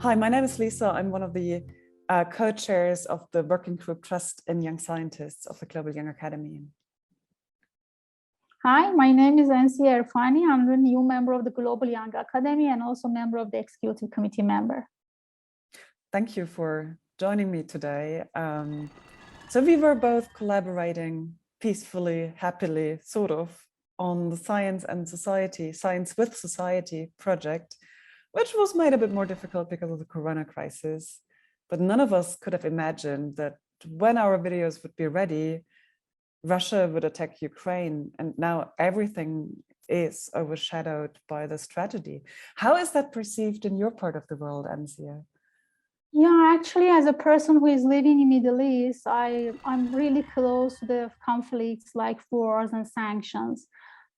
Hi, my name is Lisa. I'm one of the co-chairs of the Working Group Trust in Young Scientists of the Global Young Academy. Hi, my name is Encieh Erfani. I'm the new member of the Global Young Academy and also member of the Executive Committee member. Thank you for joining me today. So we were both collaborating peacefully, happily, sort of, on the Science and Society, Science with Society project, which was made a bit more difficult because of the Corona crisis. But none of us could have imagined that when our videos would be ready, Russia would attack Ukraine, and now everything is overshadowed by this tragedy. How is that perceived in your part of the world, Encieh? Yeah, actually, as a person who is living in Middle East, I'm really close to the conflicts like wars and sanctions,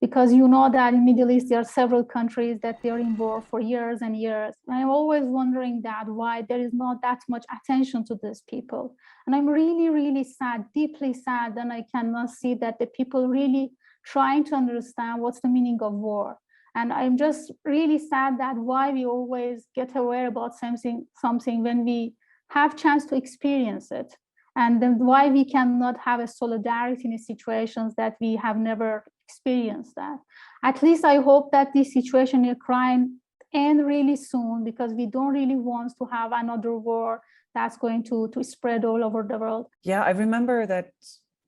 because you know that in Middle East, there are several countries that they're in war for years and years. And I'm always wondering that why there is not that much attention to these people. And I'm really, really sad, deeply sad, and I cannot see that the people really trying to understand what's the meaning of war. And I'm just really sad that why we always get aware about something when we have chance to experience it. And then why we cannot have a solidarity in situations that we have never experienced that. At least I hope that this situation in Ukraine end really soon, because we don't really want to have another war that's going to spread all over the world. Yeah, I remember that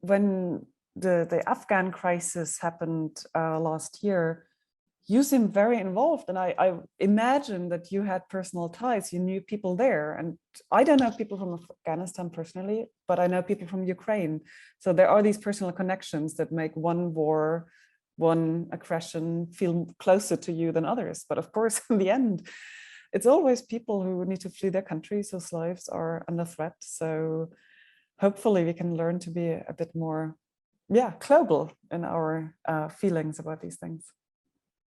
when the Afghan crisis happened last year, you seem very involved, and I imagine that you had personal ties. You knew people there, and I don't know people from Afghanistan personally, but I know people from Ukraine. So there are these personal connections that make one war, one aggression feel closer to you than others. But of course, in the end, it's always people who need to flee their countries whose lives are under threat. So hopefully we can learn to be a bit more, global in our feelings about these things.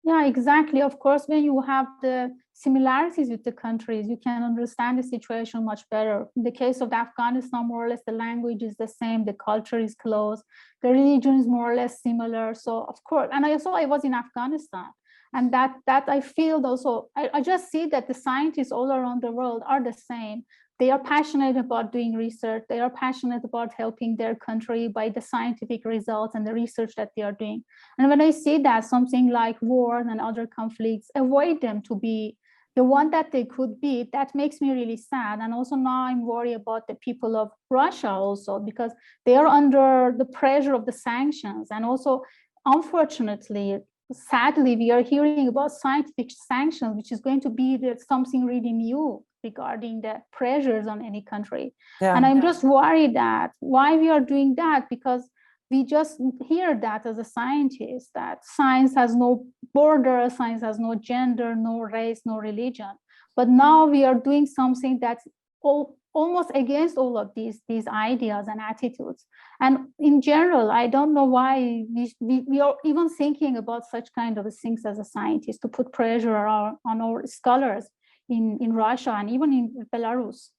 Yeah, exactly. Of course, when you have the similarities with the countries, you can understand the situation much better. In the case of Afghanistan, more or less, the language is the same, the culture is close, the religion is more or less similar. So, of course, and I was in Afghanistan, and that I feel also, I just see that the scientists all around the world are the same. They are passionate about doing research. They are passionate about helping their country by the scientific results and the research that they are doing. And when I see that something like wars and other conflicts avoid them to be the one that they could be, that makes me really sad. And also now I'm worried about the people of Russia also, because they are under the pressure of the sanctions. And also, unfortunately, sadly, we are hearing about scientific sanctions, which is going to be something really new regarding the pressures on any country. Yeah. And I'm just worried that why we are doing that, because we just hear that as a scientist, that science has no border, science has no gender, no race, no religion. But now we are doing something that's almost against all of these ideas and attitudes. And in general, I don't know why we are even thinking about such kind of things as a scientist, to put pressure on our scholars in Russia and even in Belarus.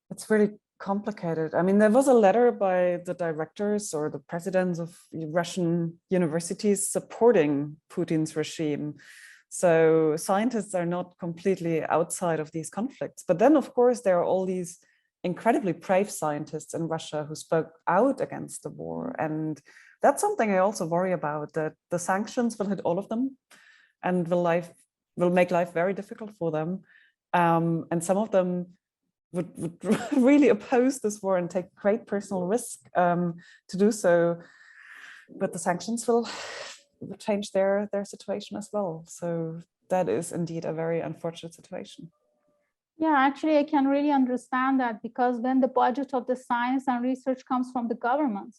It's really complicated. I mean, there was a letter by the directors or the presidents of Russian universities supporting Putin's regime. So scientists are not completely outside of these conflicts. But then, of course, there are all these incredibly brave scientists in Russia who spoke out against the war. And that's something I also worry about, that the sanctions will hit all of them and will make life very difficult for them. And some of them would really oppose this war and take great personal risk to do so. But the sanctions will change their situation as well. So that is indeed a very unfortunate situation. Yeah, actually, I can really understand that, because when the budget of the science and research comes from the government,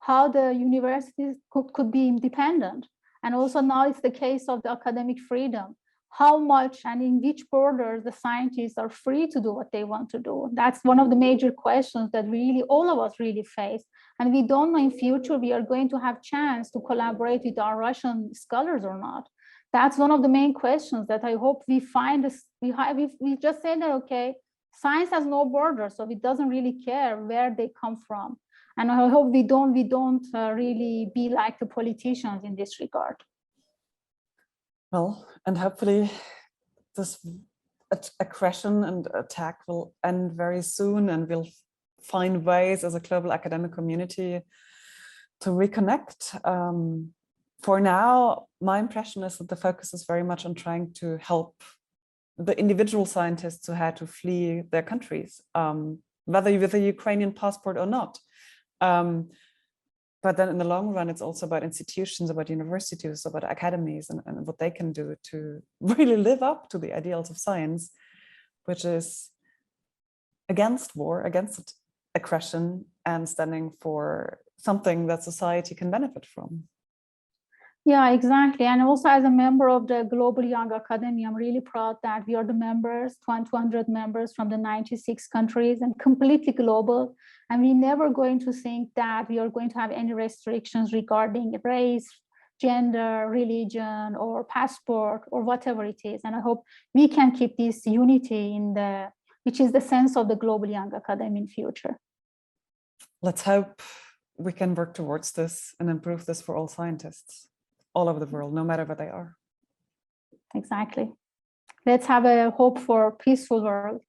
how the universities could be independent. And also now it's the case of the academic freedom. How much and in which borders the scientists are free to do what they want to do. That's one of the major questions that really all of us really face. And we don't know in future we are going to have chance to collaborate with our Russian scholars or not. That's one of the main questions that I hope we find. We just say that, okay, science has no borders, so it doesn't really care where they come from. And I hope we don't really be like the politicians in this regard. Well, and hopefully this aggression and attack will end very soon, and we'll find ways as a global academic community to reconnect. For now, my impression is that the focus is very much on trying to help the individual scientists who had to flee their countries, whether with a Ukrainian passport or not. But then in the long run, it's also about institutions, about universities, about academies, and what they can do to really live up to the ideals of science, which is against war, against aggression, and standing for something that society can benefit from. Yeah, exactly. And also as a member of the Global Young Academy, I'm really proud that we are the members, 200 members from the 96 countries and completely global. And we're never going to think that we are going to have any restrictions regarding race, gender, religion, or passport, or whatever it is. And I hope we can keep this unity which is the sense of the Global Young Academy in future. Let's hope we can work towards this and improve this for all scientists all over the world, no matter where they are. Exactly. Let's have a hope for a peaceful world.